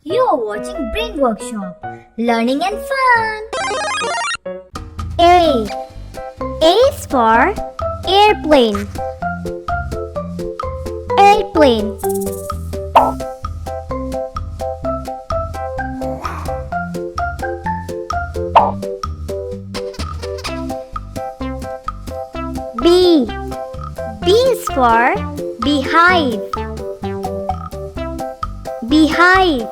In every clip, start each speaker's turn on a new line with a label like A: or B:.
A: You're watching Brain Workshop, learning and fun. A. A is for airplane. Airplane. B. B is for beehive. Beehive.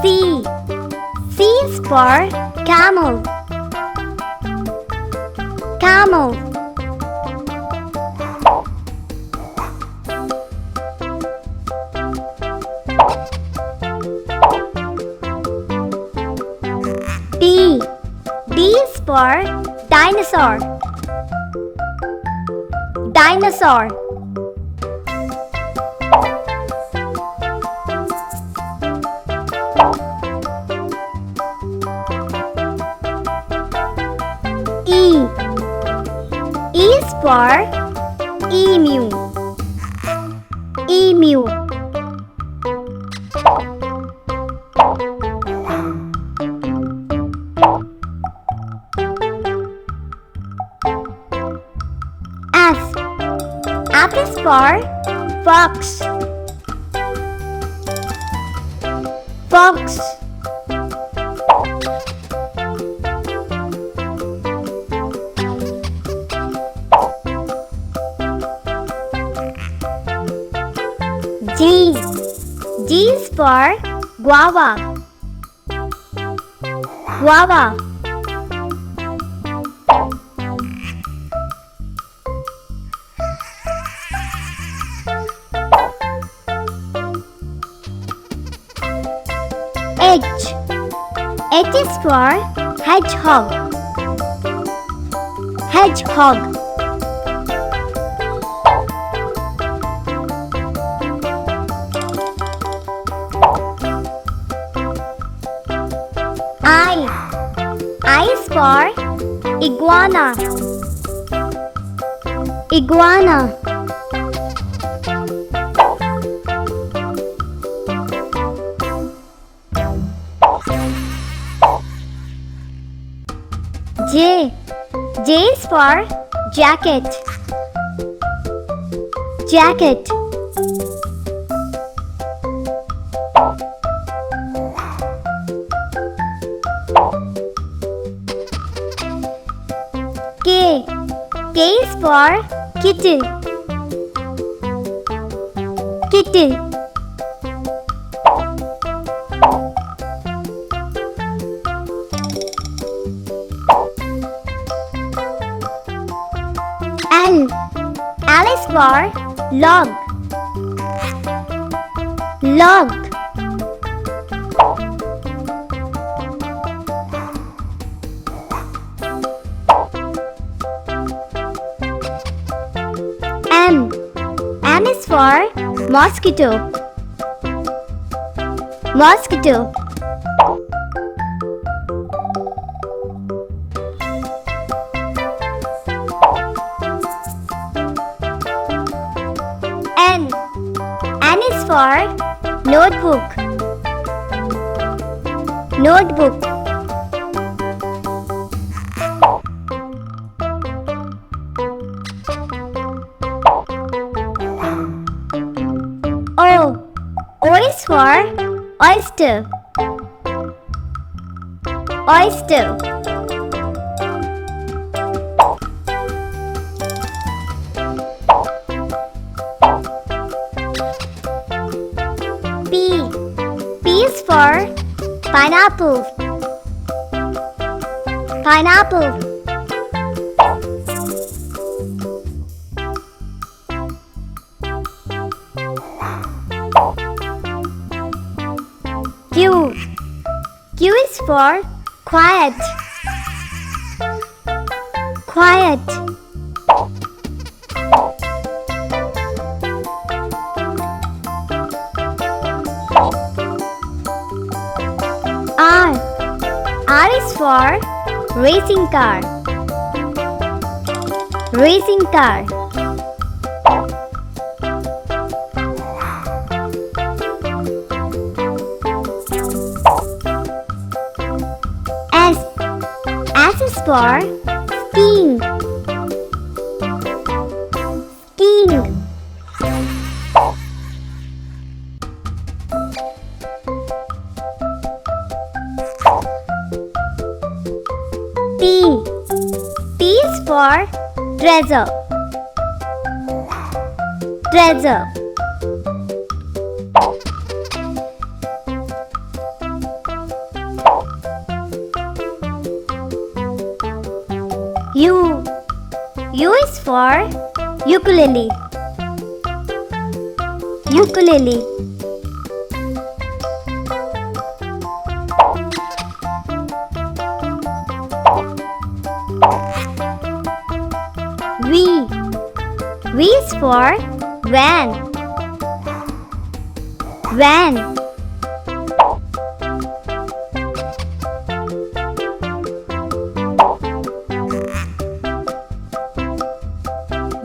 A: C. C is for camel. Camel. D. D is for dinosaur. Dinosaur. E. E is for emu. Emu. F. F is for fox. Fox. G. G is for guava. Guava. H. H is for hedgehog. Hedgehog. I. I is for iguana. Iguana. J. J is for jacket. Jacket. K. K is for kitten. Kitten. L. L is for log. Log. M. M is for mosquito. Mosquito. N. N is for notebook. Notebook. O. O is for oyster. Oyster. P. P is for pineapple. Pineapple. Q. Q is for quiet. Quiet. R. R is for racing car. Racing car. S. S is for skiing. Skiing. T. T is for treasure. Treasure. U. U is for ukulele. Ukulele. V. V is for van. Van.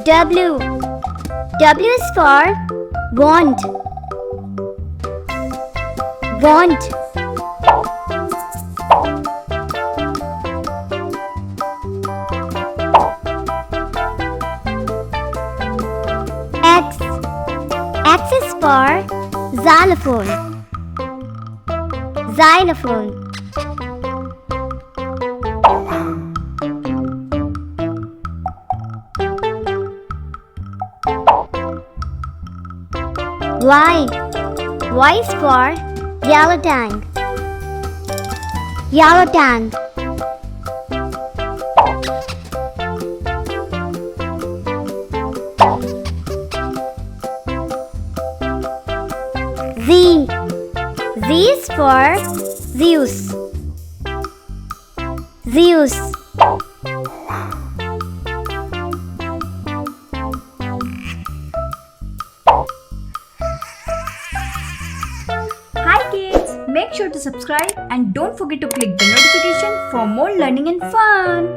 A: W. W is for want. Want. X. X is for xylophone. Xylophone. Y. Y is for yellow tank. Yellow tank. Z. Z is for Zeus. Zeus.
B: Hi kids, make sure to subscribe and don't forget to click the notification for more learning and fun.